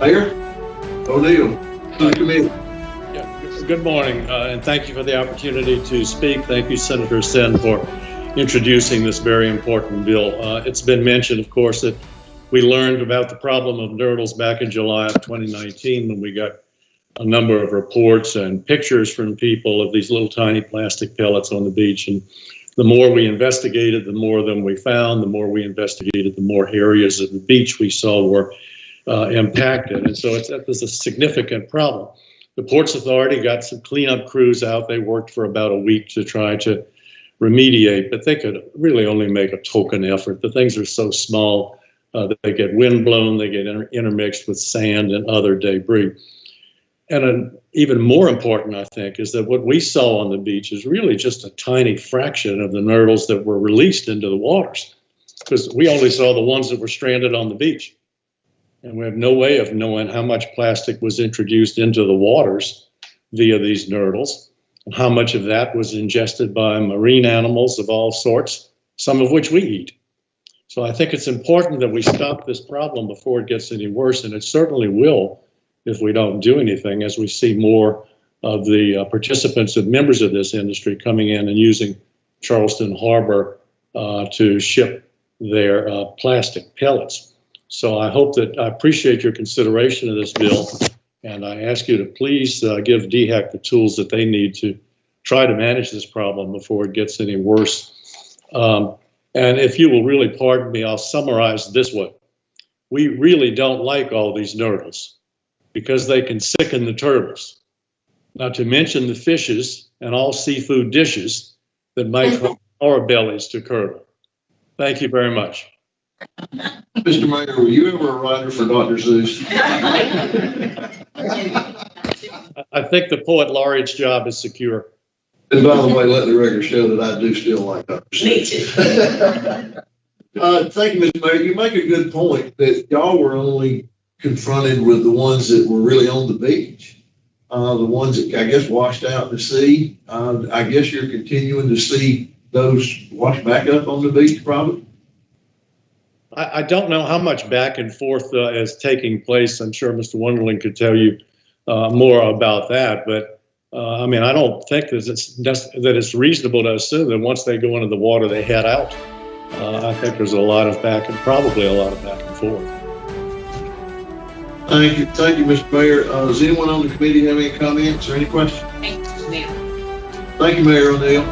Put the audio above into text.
Mayor O'Neill, to the committee. Yeah, good morning, and thank you for the opportunity to speak. Thank you, Senator Sen, for introducing this very important bill. It's been mentioned, of course, that we learned about the problem of nurdles back in July of 2019 when we got a number of reports and pictures from people of these little tiny plastic pellets on the beach. And the more we investigated, the more of them we found. The more we investigated, the more areas of the beach we saw were impacted. And so it was a significant problem. The Ports Authority got some cleanup crews out. They worked for about a week to try to remediate, but they could really only make a token effort. The things are so small that they get windblown, they get intermixed with sand and other debris. And even more important, I think, is that what we saw on the beach is really just a tiny fraction of the nurdles that were released into the waters, because we only saw the ones that were stranded on the beach. And we have no way of knowing how much plastic was introduced into the waters via these nurdles, and how much of that was ingested by marine animals of all sorts, some of which we eat. So I think it's important that we stop this problem before it gets any worse, and it certainly will if we don't do anything, as we see more of the participants and members of this industry coming in and using Charleston Harbor to ship their plastic pellets. So I appreciate your consideration of this bill, and I ask you to please give DHEC the tools that they need to try to manage this problem before it gets any worse. And if you will really pardon me, I'll summarize this way. We really don't like all these nurdles because they can sicken the turtles, not to mention the fishes and all seafood dishes that might cause our bellies to curdle. Thank you very much. Mr. Mayor, were you ever a writer for Dr. Seuss? I think the poet laureate's job is secure. And by the way, let the record show that I do still like Dr. Seuss. Me too. Thank you, Mr. Mayor. You make a good point that y'all were only confronted with the ones that were really on the beach. The ones that I guess washed out to sea. I guess you're continuing to see those wash back up on the beach, probably. I don't know how much back and forth is taking place. I'm sure Mr. Wonderling could tell you more about that. But I mean, I don't think that it's reasonable to assume that once they go into the water, they head out. I think there's probably a lot of back and forth. Thank you, Mr. Mayor. Does anyone on the committee have any comments or any questions? Thank you, Mayor. Thank you, Mayor O'Neill.